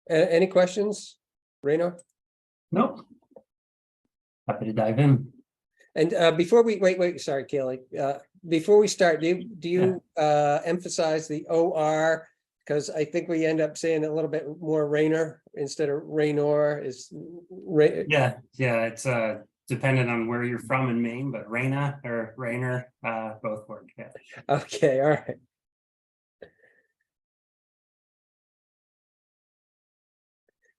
Any questions, Raynor? Nope. Happy to dive in. And before we wait, sorry, Kelly. Before we start, do you emphasize the OR? Because I think we end up saying a little bit more Raynor instead of Raynor is Yeah, it's dependent on where you're from in Maine, but Rayna or Rayner, both work. Yeah. Okay, all right.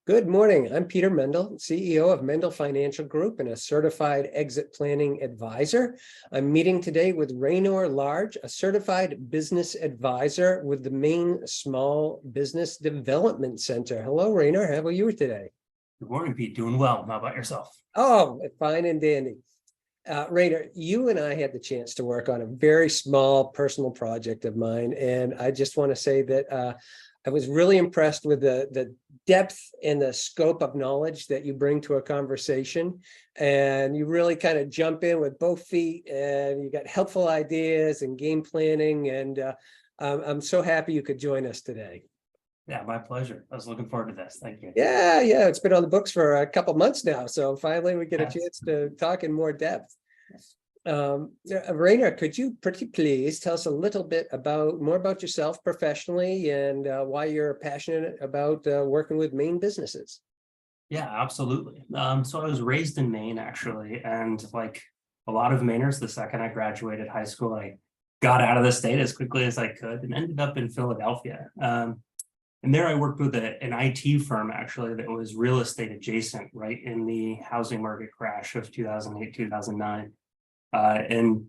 Good morning. I'm Peter Mendel, CEO of Mendel Financial Group and a certified exit planning advisor. I'm meeting today with Raynor Large, a certified business advisor with the Maine Small Business Development Center. Hello, Raynor. How are you today? Good morning, Pete. Doing well. How about yourself? Oh, fine and dandy. Raynor, you and I had the chance to work on a very small personal project of mine, and I just want to say that I was really impressed with the depth and the scope of knowledge that you bring to a conversation, and you really kind of jump in with both feet, and you got helpful ideas and game planning, and I'm so happy you could join us today. Yeah, my pleasure. I was looking forward to this. Thank you. Yeah, it's been on the books for a couple months now, so finally we get a chance to talk in more depth. Raynor, could you please tell us a little bit more about yourself professionally and why you're passionate about working with Maine businesses? Yeah, absolutely. So I was raised in Maine, actually, and like a lot of Mainers, the second I graduated high school, I got out of the state as quickly as I could and ended up in Philadelphia. And there I worked with an IT firm, actually, that was real estate adjacent, right in the housing market crash of 2008, 2009. And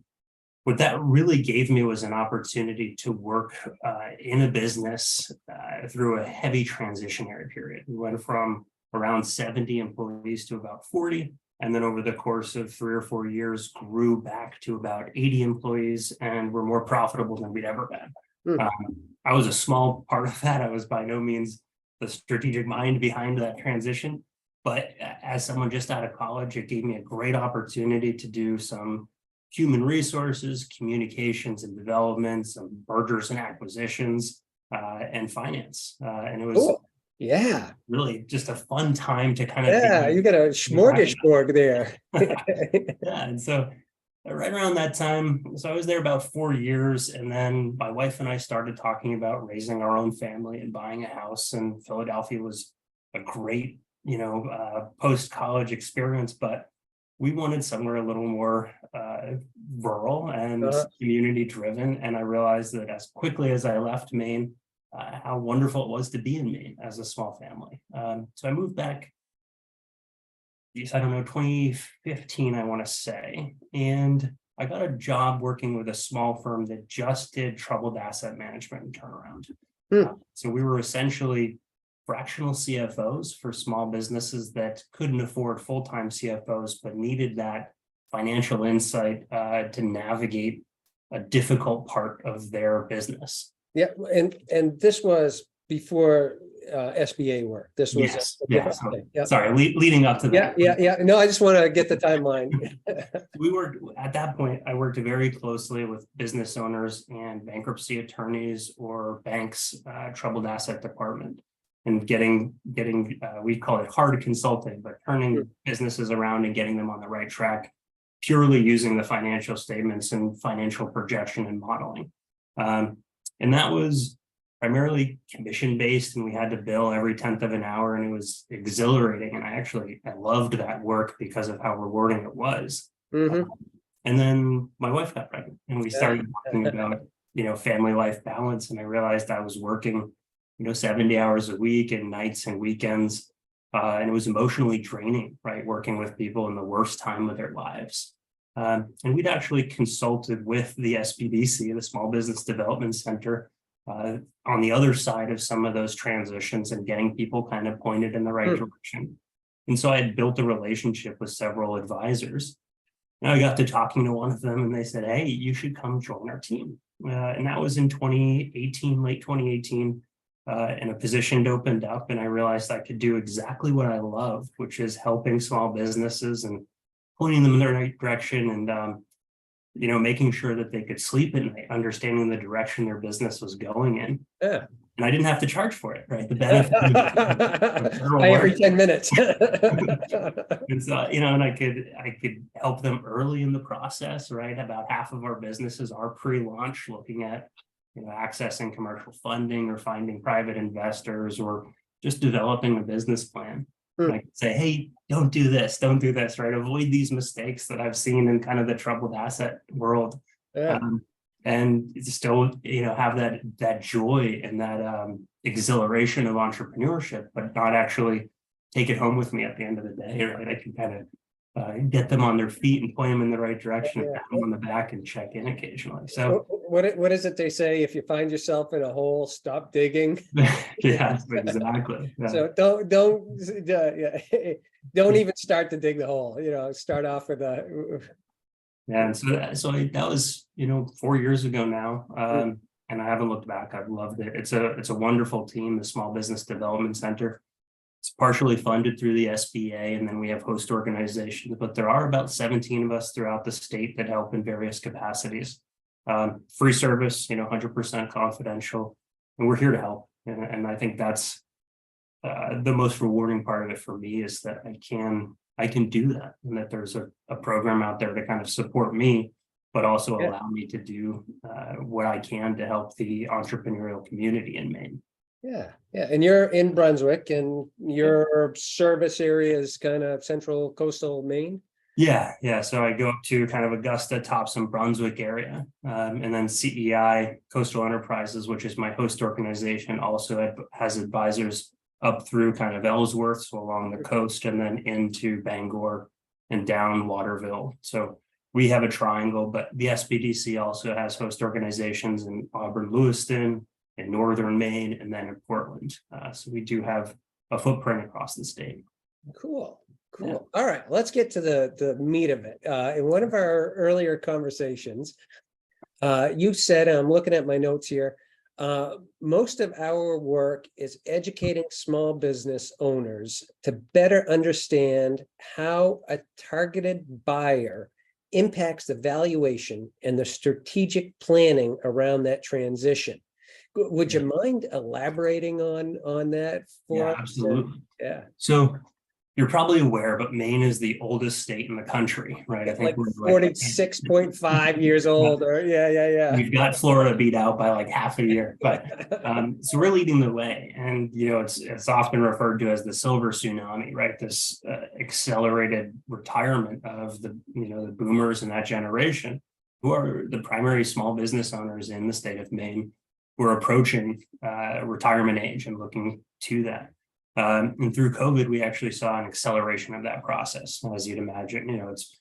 what that really gave me was an opportunity to work in a business through a heavy transitionary period. We went from around 70 employees to about 40. And then over the course of 3 or 4 years, grew back to about 80 employees and were more profitable than we'd ever been. I was a small part of that. I was by no means the strategic mind behind that transition. But as someone just out of college, it gave me a great opportunity to do some human resources, communications and development, some mergers and acquisitions, and finance. And it was Cool. Yeah, really just a fun time to kind of you got a smorgasbord there. Yeah, and so right around that time, so I was there about 4 years, and then my wife and I started talking about raising our own family and buying a house. And Philadelphia was a great, post-college experience, but we wanted somewhere a little more rural and community driven. And I realized that as quickly as I left Maine, how wonderful it was to be in Maine as a small family. So I moved back, I don't know, 2015, I want to say. And I got a job working with a small firm that just did troubled asset management and turnaround. So we were essentially fractional CFOs for small businesses that couldn't afford full-time CFOs, but needed that financial insight to navigate a difficult part of their business. Yeah, and this was before SBA work. This was Sorry, leading up to that. Yeah. No, I just want to get the timeline. We worked at that point. I worked very closely with business owners and bankruptcy attorneys or banks' troubled asset department, and getting we call it hard consulting, but turning businesses around and getting them on the right track, purely using the financial statements and financial projection and modeling. And that was primarily commission-based, and we had to bill every 10th of an hour, and it was exhilarating. And I loved that work because of how rewarding it was. And then my wife got pregnant, and we started talking about, family life balance. And I realized I was working, 70 hours a week and nights and weekends. And it was emotionally draining, right? Working with people in the worst time of their lives. And we'd actually consulted with the SBDC, the Small Business Development Center, on the other side of some of those transitions and getting people kind of pointed in the right direction. And so I had built a relationship with several advisors. And I got to talking to one of them, and they said, "Hey, you should come join our team." And that was in 2018, late 2018. And a position opened up, and I realized I could do exactly what I loved, which is helping small businesses and pointing them in the right direction, and making sure that they could sleep at night, understanding the direction their business was going in. and I didn't have to charge for it, right? The benefit of federal By every work. 10 minutes. And so, and I could help them early in the process, right? About half of our businesses are pre-launch, looking at, accessing commercial funding or finding private investors or just developing a business plan. And I could say, hey, don't do this, right? Avoid these mistakes that I've seen in kind of the troubled asset world. Yeah. And still, have that joy and that exhilaration of entrepreneurship, but not actually take it home with me at the end of the day, right? I can kind of get them on their feet and point them in the right direction, and pat them on the back and check in occasionally. So what is it they say? If you find yourself in a hole, stop digging. yeah, exactly. Yeah. So don't even start to dig the hole. Start off with a. Yeah, and so that was 4 years ago now, and I haven't looked back. I've loved it. It's a wonderful team, the Small Business Development Center. It's partially funded through the SBA, and then we have host organizations, but there are about 17 of us throughout the state that help in various capacities. Free service, 100% confidential, and we're here to help. And I think that's the most rewarding part of it for me, is that I can do that, and that there's a program out there to kind of support me, but also allow me to do what I can to help the entrepreneurial community in Maine. Yeah. And you're in Brunswick, and your service area is kind of central coastal Maine. Yeah. So I go up to kind of Augusta, Topsom, Brunswick area, and then CEI Coastal Enterprises, which is my host organization, also has advisors up through kind of Ellsworth, so along the coast, and then into Bangor and down Waterville. So we have a triangle, but the SBDC also has host organizations in Auburn, Lewiston, in northern Maine, and then in Portland. So we do have a footprint across the state. Cool. Yeah. All right, let's get to the meat of it. In one of our earlier conversations, you said, and I'm looking at my notes here, most of our work is educating small business owners to better understand how a targeted buyer impacts the valuation and the strategic planning around that transition. Would you mind elaborating on that for us? Absolutely. Yeah. So you're probably aware, but Maine is the oldest state in the country, right? I think Like 46.5 years old, or yeah. We've got Florida beat out by like half a year, but so we're leading the way, and it's often referred to as the silver tsunami, right? This accelerated retirement of the boomers in that generation, who are the primary small business owners in the state of Maine, who are approaching retirement age and looking to that. And through COVID, we actually saw an acceleration of that process. As you'd imagine, it's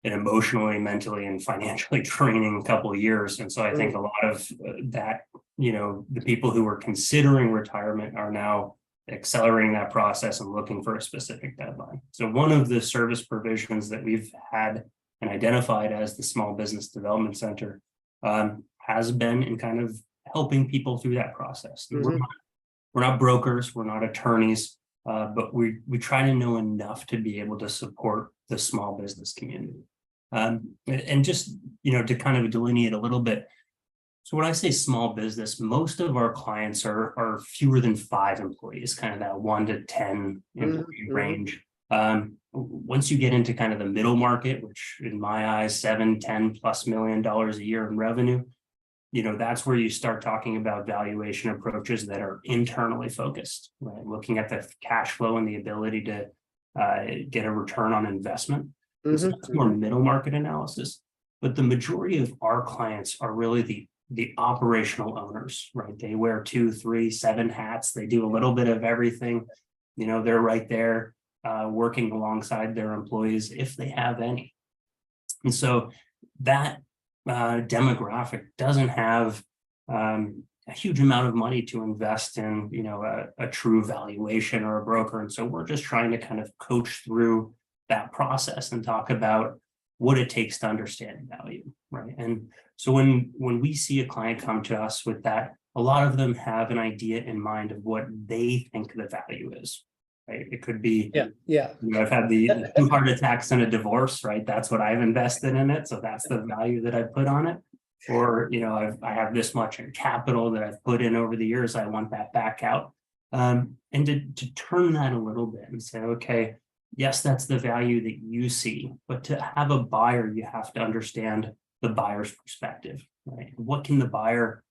an emotionally, mentally, and financially draining couple of years. And so I think a lot of that, the people who were considering retirement are now accelerating that process and looking for a specific deadline. So one of the service provisions that we've had and identified as the Small Business Development Center has been in kind of helping people through that process. We're not brokers, we're not attorneys, but we try to know enough to be able to support the small business community. And just, to kind of delineate a little bit. So when I say small business, most of our clients are fewer than 5 employees, kind of that 1 to 10 employee range. Once you get into kind of the middle market, which in my eyes, $7-10+ million a year in revenue, that's where you start talking about valuation approaches that are internally focused, right? Looking at the cash flow and the ability to get a return on investment. So that's more middle market analysis. But the majority of our clients are really the operational owners, right? They wear 2, 3, 7 hats. They do a little bit of everything. They're right there working alongside their employees if they have any. And so that demographic doesn't have a huge amount of money to invest in, a true valuation or a broker. And so we're just trying to kind of coach through that process and talk about what it takes to understand value, right? And so when we see a client come to us with that, a lot of them have an idea in mind of what they think the value is. Right. It could be, I've had the 2 heart attacks and a divorce, right? That's what I've invested in it. So that's the value that I put on it. or, I have this much in capital that I've put in over the years, I want that back out. And to turn that a little bit and say, okay, yes, that's the value that you see, but to have a buyer, you have to understand the buyer's perspective, right? What can the buyer,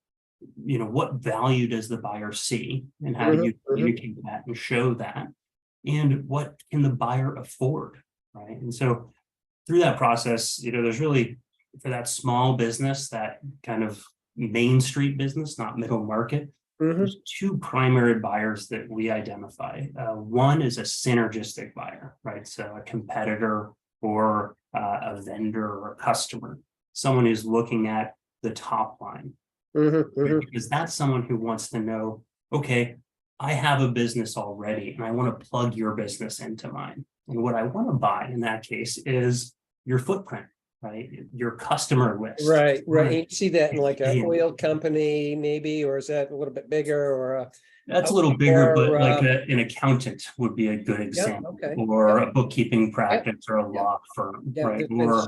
what value does the buyer see, and how do you communicate that and show that? And what can the buyer afford, right? And so through that process, there's really, for that small business, that kind of main street business, not middle market, there's two primary buyers that we identify. One is a synergistic buyer, right? So a competitor or a vendor or a customer, someone who's looking at the top line. Because that's someone who wants to know, okay, I have a business already and I want to plug your business into mine. And what I want to buy in that case is your footprint, right? Your customer list. Right. You see that in like an oil company, maybe, or is that a little bit bigger, that's a little bigger, but like an accountant would be a good example, or a bookkeeping practice or a law firm, right? Or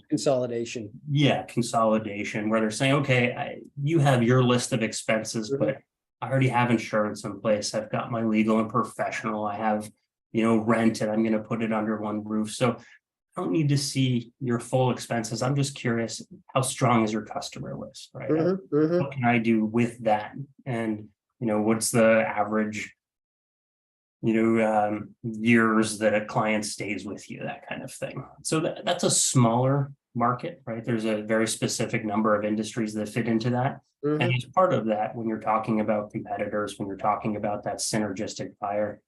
consolidation. Yeah, consolidation, where they're saying, okay, you have your list of expenses, but I already have insurance in place. I've got my legal and professional. I have, rent, and I'm going to put it under one roof. So I don't need to see your full expenses. I'm just curious, how strong is your customer list, right? What can I do with that? And, what's the average, years that a client stays with you, that kind of thing. So that's a smaller market, right? There's a very specific number of industries that fit into that. And as part of that, when you're talking about competitors, when you're talking about that synergistic buyer,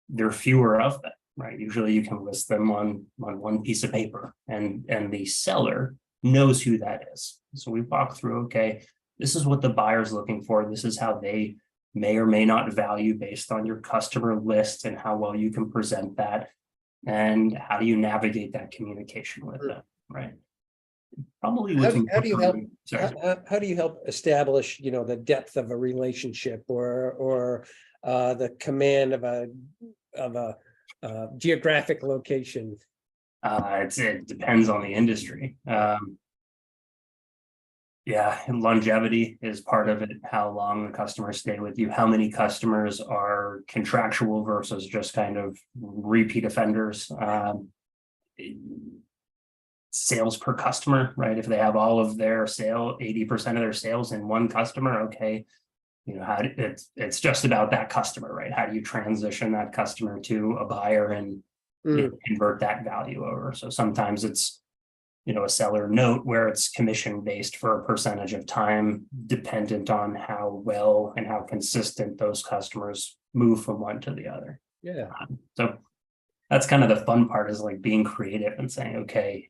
there are fewer of them, right? Usually you can list them on one piece of paper, and the seller knows who that is. So we walk through, okay, this is what the buyer's looking for. This is how they may or may not value based on your customer list and how well you can present that. And how do you navigate that communication with them, right? Probably how do you help establish, the depth of a relationship or the command of a geographic location? It depends on the industry. And longevity is part of it. How long the customers stay with you, how many customers are contractual versus just kind of repeat offenders. Sales per customer, right? If they have all of their 80% of their sales in one customer, okay, it's just about that customer, right? How do you transition that customer to a buyer and convert that value over? So sometimes it's, a seller note where it's commission based for a percentage of time, dependent on how well and how consistent those customers move from one to the other. So that's kind of the fun part, is like being creative and saying, okay,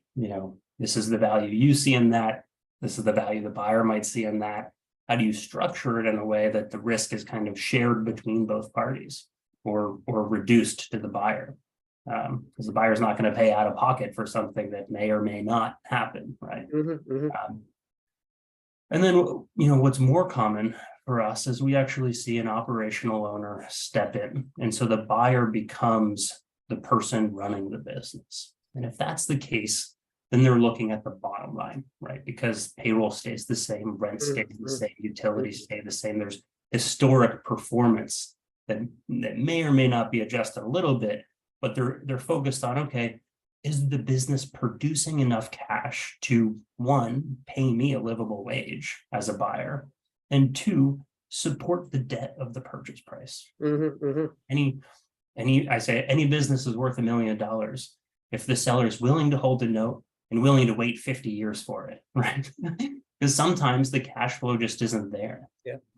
this is the value you see in that. This is the value the buyer might see in that. How do you structure it in a way that the risk is kind of shared between both parties, or reduced to the buyer? Because the buyer's not going to pay out of pocket for something that may or may not happen, right? And then, what's more common for us is we actually see an operational owner step in. And so the buyer becomes the person running the business. And if that's the case, then they're looking at the bottom line, right? Because payroll stays the same, rent stays the same, utilities stay the same. There's historic performance that may or may not be adjusted a little bit, but they're focused on, okay, is the business producing enough cash to, one, pay me a livable wage as a buyer, and two, support the debt of the purchase price. Any business is worth $1 million if the seller is willing to hold a note and willing to wait 50 years for it, right? Because sometimes the cash flow just isn't there.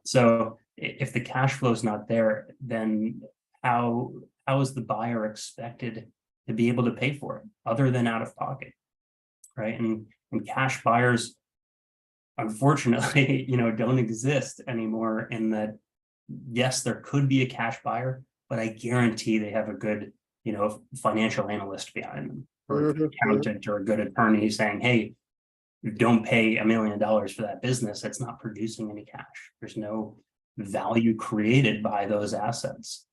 So if the cash flow is not there, then how is the buyer expected to be able to pay for it other than out of pocket, right? And cash buyers, unfortunately, don't exist anymore, in that, yes, there could be a cash buyer, but I guarantee they have a good, financial analyst behind them, or an accountant or a good attorney saying, hey, don't pay $1 million for that business. It's not producing any cash. There's no value created by those assets.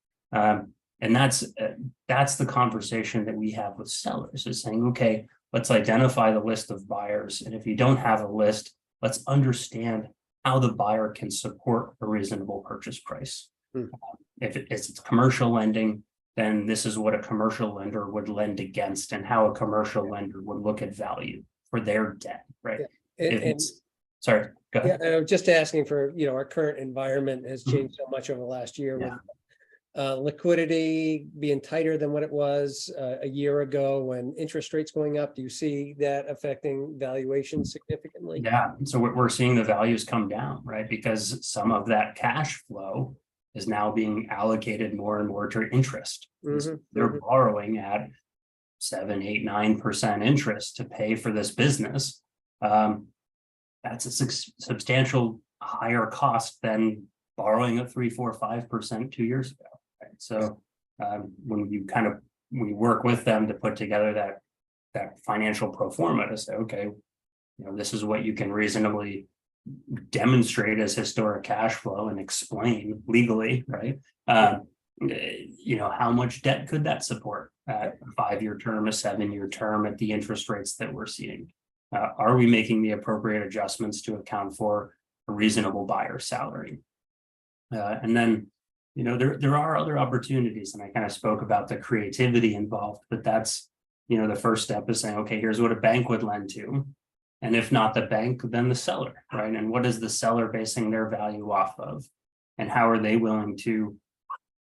And that's the conversation that we have with sellers, is saying, okay, let's identify the list of buyers. And if you don't have a list, let's understand how the buyer can support a reasonable purchase price. Hmm. If it's commercial lending, then this is what a commercial lender would lend against and how a commercial lender would look at value for their debt, right? If And it's, sorry, go ahead. yeah, I'm just asking for, our current environment has changed so much over the last year with liquidity being tighter than what it was a year ago when interest rates going up. Do you see that affecting valuations significantly? Yeah, so we're seeing the values come down, right? Because some of that cash flow is now being allocated more and more to interest. Mhm, They're mhm. borrowing at 7, 8, 9% interest to pay for this business. That's a substantial higher cost than borrowing at 3, 4, 5% 2 years ago. Right? So when we work with them to put together that financial pro forma to say, okay, this is what you can reasonably demonstrate as historic cash flow and explain legally, right? How much debt could that support at a 5-year term, a 7-year term at the interest rates that we're seeing? Are we making the appropriate adjustments to account for a reasonable buyer salary? And then, there are other opportunities, and I kind of spoke about the creativity involved, but that's, the first step is saying, okay, here's what a bank would lend to. And if not the bank, then the seller, right? And what is the seller basing their value off of? And how are they willing to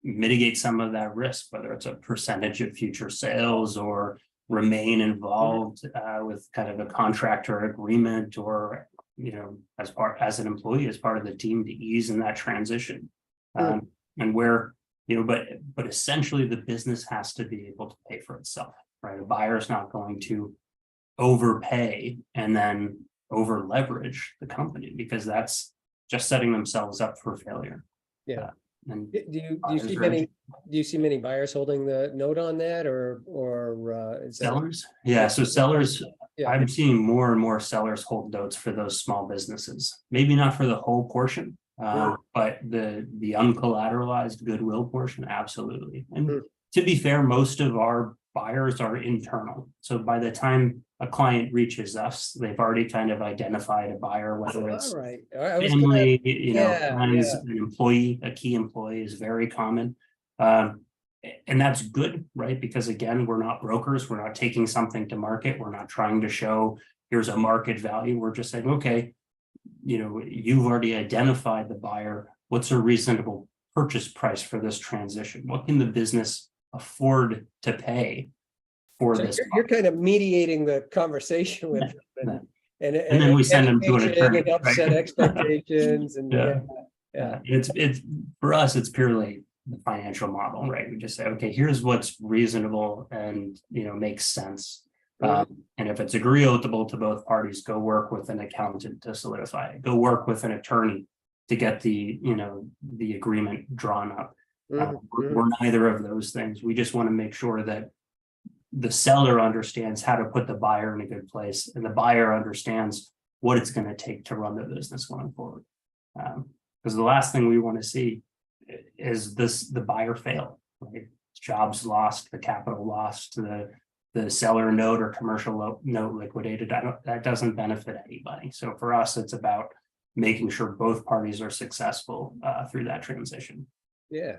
mitigate some of that risk, whether it's a percentage of future sales or remain involved with kind of a contractor agreement or, as an employee, as part of the team to ease in that transition. And where, but essentially the business has to be able to pay for itself, right? A buyer is not going to overpay and then over leverage the company because that's just setting themselves up for failure. Yeah. And Do you see many buyers holding the note on that or is that? sellers? Yeah. So sellers, Yeah. I'm seeing more and more sellers hold notes for those small businesses. Maybe not for the whole portion, but the uncollateralized goodwill portion, absolutely. And to be fair, most of our buyers are internal. So by the time a client reaches us, they've already kind of identified a buyer, whether it's All right. family, yeah, friends, an employee, a key employee is very common. And that's good, right? Because again, we're not brokers, we're not taking something to market, we're not trying to show here's a market value. We're just saying, okay, you've already identified the buyer. What's a reasonable purchase price for this transition? What can the business afford to pay for So this? you're kind of mediating the conversation with them and then we send them to an education attorney, and help right? set expectations and yeah. It's for us, it's purely the financial model, right? We just say, okay, here's what's reasonable and makes sense. And if it's agreeable to both parties, go work with an accountant to solidify it. Go work with an attorney to get the agreement drawn up. We're neither of those things. We just want to make sure that the seller understands how to put the buyer in a good place, and the buyer understands what it's going to take to run the business going forward. Because the last thing we want to see is the buyer fail, right? Jobs lost, the capital lost, the seller note or commercial note liquidated. That doesn't benefit anybody. So for us, it's about making sure both parties are successful through that transition. Yeah.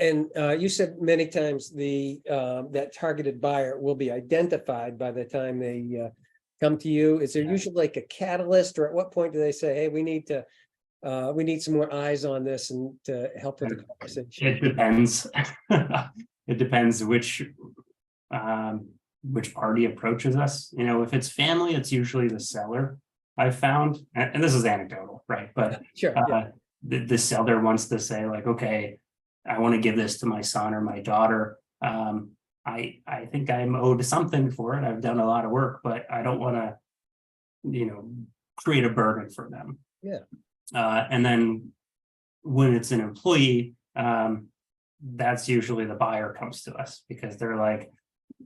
And you said many times that targeted buyer will be identified by the time they come to you. Is there usually like a catalyst, or at what point do they say, hey, we need some more eyes on this and to help with the conversation? It depends. It depends which party approaches us. If it's family, it's usually the seller. I've found, and this is anecdotal, right? But sure, the seller wants to say like, okay, I want to give this to my son or my daughter. I think I'm owed something for it. I've done a lot of work, but I don't want to, create a burden for them. Yeah. And then when it's an employee, that's usually the buyer comes to us because they're like,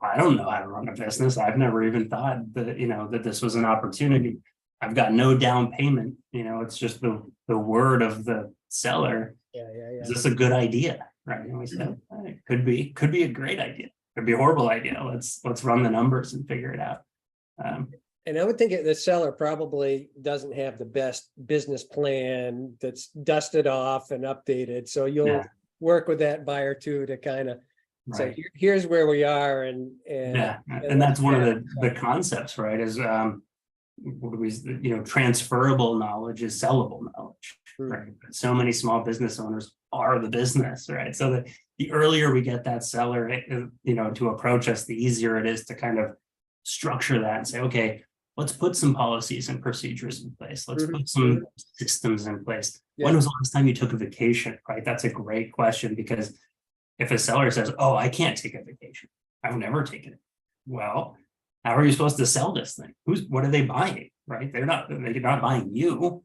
I don't know how to run a business. I've never even thought that, that this was an opportunity. I've got no down payment. It's just the word of the seller. Yeah. Is this a good idea? Right. And we said, it could be a great idea. Could be a horrible idea. Let's run the numbers and figure it out. And I would think the seller probably doesn't have the best business plan that's dusted off and updated. So you'll Yeah. work with that buyer too to kind of say, Right. Here's where we are and. Yeah, and that's one of the concepts, right? Is what do we, transferable knowledge is sellable knowledge, right? So many small business owners are the business, right? So the earlier we get that seller, to approach us, the easier it is to kind of structure that and say, okay, let's put some policies and procedures in place. Let's put some systems in place. When was the last time you took a vacation, right? That's a great question, because if a seller says, oh, I can't take a vacation, I've never taken it. Well, how are you supposed to sell this thing? What are they buying, right? They're not buying you.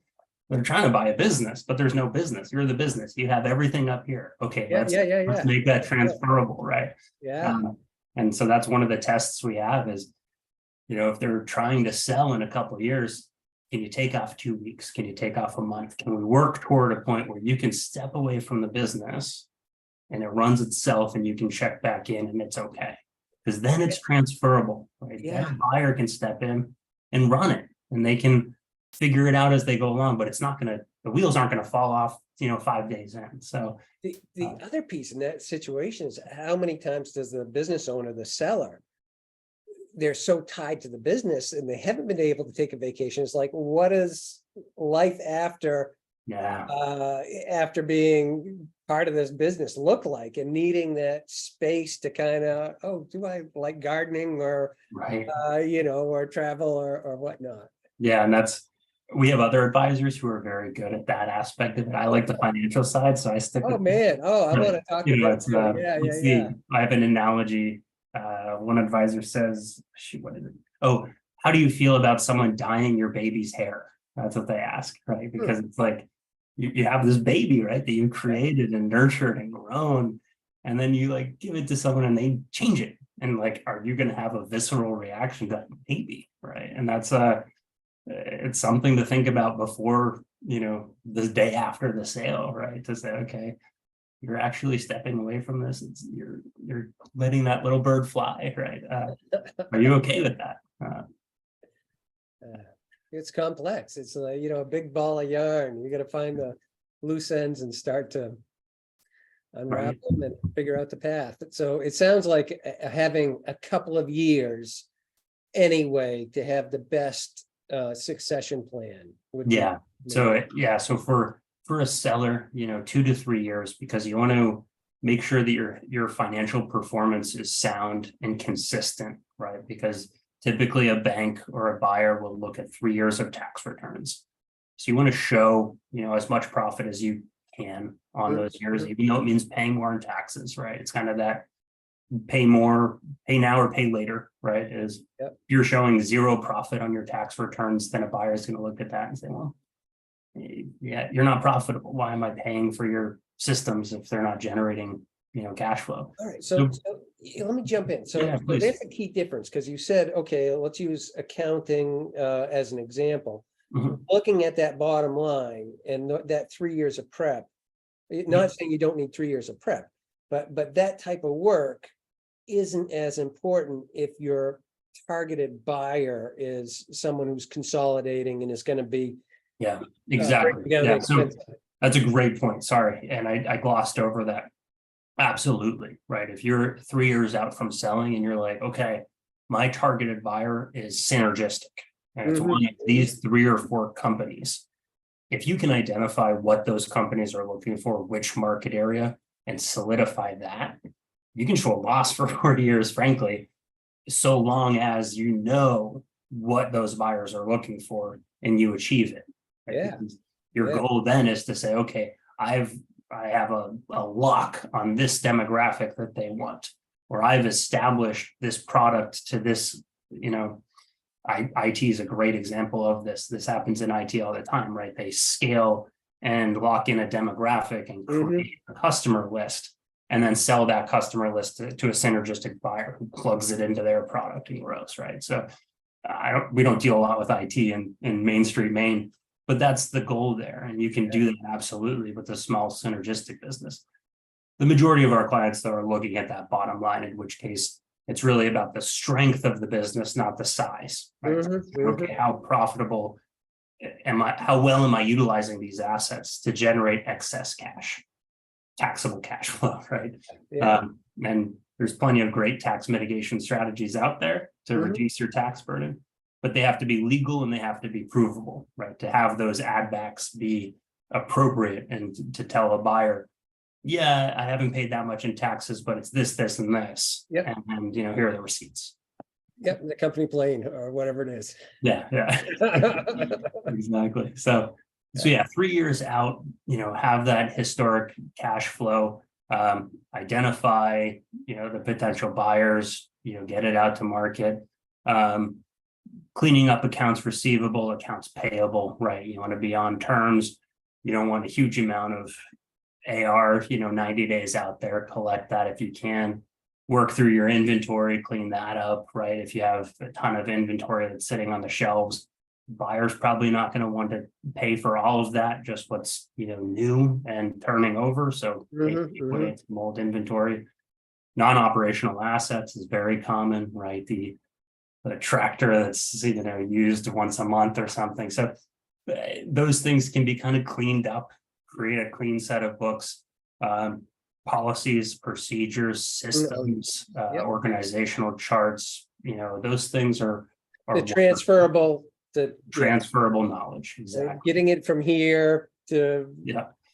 They're trying to buy a business, but there's no business. You're the business. You have everything up here. Okay, let's make that transferable, right? Yeah. And so that's one of the tests we have is, if they're trying to sell in a couple of years, can you take off 2 weeks? Can you take off a month? Can we work toward a point where you can step away from the business and it runs itself and you can check back in and it's okay? Because then it's transferable, right? Yeah. That buyer can step in and run it, and they can figure it out as they go along, but the wheels aren't gonna fall off, 5 days in. So The other piece in that situation is how many times does the business owner, the seller, they're so tied to the business and they haven't been able to take a vacation. It's like, what is life after being part of this business look like, and needing that space to kind of, do I like gardening or, right. Or travel or whatnot. Yeah. And we have other advisors who are very good at that aspect of it. I like the financial side, so I stick with. Oh, man. I want to talk about that. I have an analogy. One advisor says, what is it? Oh, how do you feel about someone dyeing your baby's hair? That's what they ask, right? Because it's like, you have this baby, right, that you created and nurtured and grown, and then you like give it to someone and they change it. And like, are you going to have a visceral reaction to that baby, right? And that's it's something to think about before, the day after the sale, right? To say, okay, you're actually stepping away from this. You're letting that little bird fly, right? Are you okay with that? It's complex. It's like, a big ball of yarn. You got to find the loose ends and start to unravel them and figure out the path. So it sounds like having a couple of years anyway to have the best succession plan. So for a seller, 2 to 3 years, because you want to make sure that your financial performance is sound and consistent, right? Because typically a bank or a buyer will look at 3 years of tax returns. So you want to show, as much profit as you can on those years, even though it means paying more in taxes, right? It's kind of that pay now or pay later, right? If you're showing zero profit on your tax returns, then a buyer is going to look at that and say, well, yeah, you're not profitable. Why am I paying for your systems if they're not generating, cash flow? All right. So let me jump in. So there's a key difference, because you said, okay, let's use accounting as an example. Looking at that bottom line and that 3 years of prep, not saying you don't need 3 years of prep, but that type of work isn't as important if your targeted buyer is someone who's consolidating and is going to be. Yeah, exactly. So that's a great point. Sorry. And I glossed over that. Absolutely. Right. If you're 3 years out from selling and you're like, okay, my targeted buyer is synergistic and it's one of these 3 or 4 companies. If you can identify what those companies are looking for, which market area, and solidify that, you can show a loss for 40 years, frankly, so long as you know what those buyers are looking for and you achieve it. Right? Yeah. Your goal then is to say, okay, I have a lock on this demographic that they want, or I've established this product to this, IT is a great example of this. This happens in IT all the time, right? They scale and lock in a demographic and create a customer list, and then sell that customer list to a synergistic buyer who plugs it into their product and grows, right? So we don't deal a lot with IT in Main Street, Maine, but that's the goal there. And you can do that absolutely with a small synergistic business. The majority of our clients, though, are looking at that bottom line, in which case It's really about the strength of the business, not the size, right? Okay, how profitable am I? How well am I utilizing these assets to generate excess cash, taxable cash flow, right? Yeah. And there's plenty of great tax mitigation strategies out there to reduce your tax burden, but they have to be legal and they have to be provable, right? To have those add backs be appropriate and to tell a buyer, yeah, I haven't paid that much in taxes, but it's this, this, and this. Yep. And here are the receipts. Yep, the company plane or whatever it is. Yeah, exactly. So yeah, 3 years out, have that historic cash flow, identify, the potential buyers, get it out to market, cleaning up accounts receivable, accounts payable, right? You want to be on terms. You don't want a huge amount of AR, 90 days out there, collect that if you can. Work through your inventory, clean that up, right? If you have a ton of inventory that's sitting on the shelves, buyer's probably not going to want to pay for all of that, just what's, new and turning over. So put it into mold inventory. Non-operational assets is very common, right? The tractor that's, used once a month or something. So those things can be kind of cleaned up, create a clean set of books, policies, procedures, systems, organizational charts. Those things are the transferable knowledge. Exactly. Getting it from here to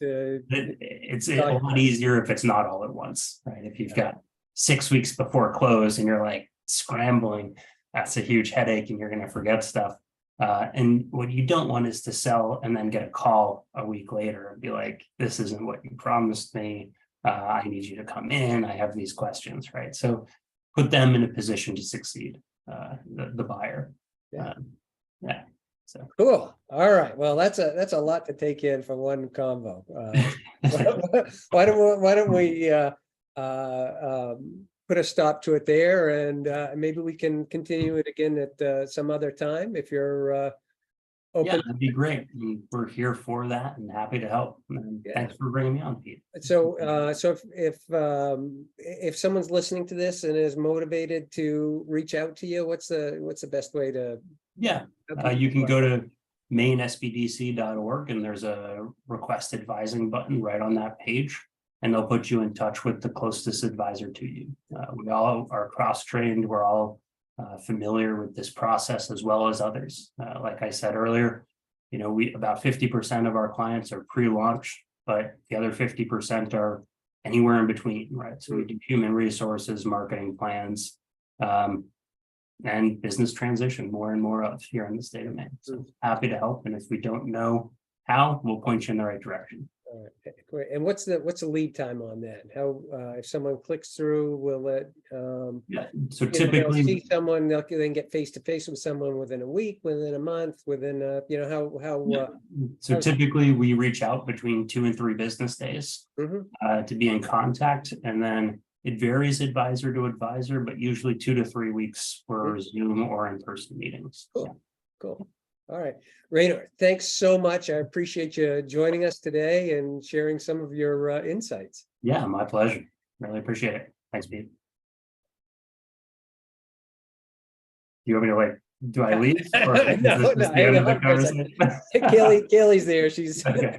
it's a lot easier if it's not all at once, right? If you've got 6 weeks before close and you're like scrambling, that's a huge headache and you're going to forget stuff. And what you don't want is to sell and then get a call a week later and be like, this isn't what you promised me. I need you to come in. I have these questions, right? So put them in a position to succeed, the buyer. So cool. All right. Well, that's a lot to take in for one convo. Why don't we put a stop to it there, and maybe we can continue it again at some other time if you're open. Yeah, that'd be great. We're here for that and happy to help. And thanks for bringing me on, Pete. So if someone's listening to this and is motivated to reach out to you, what's the best way to? Yeah, you can go to mainespdc.org and there's a request advising button right on that page, and they'll put you in touch with the closest advisor to you. We all are cross-trained. We're all familiar with this process as well as others. Like I said earlier, we about 50% of our clients are pre-launch, but the other 50% are anywhere in between, right? So we do human resources, marketing plans, and business transition more and more of here in the state of Maine. So happy to help. And if we don't know how, we'll point you in the right direction. All right, great. And what's the lead time on that? How if someone clicks through, will it so typically see someone, they'll then get face to face with someone within a week, within a month, within so typically we reach out between 2 and 3 business days to be in contact, and then it varies advisor to advisor, but usually 2 to 3 weeks for Zoom or in-person meetings. Cool. All right, Raynor, thanks so much. I appreciate you joining us today and sharing some of your insights. Yeah, my pleasure. Really appreciate it. Thanks, Pete. Do you want me to do I leave? Or No, the conversation? Kaylee's there. She's Okay.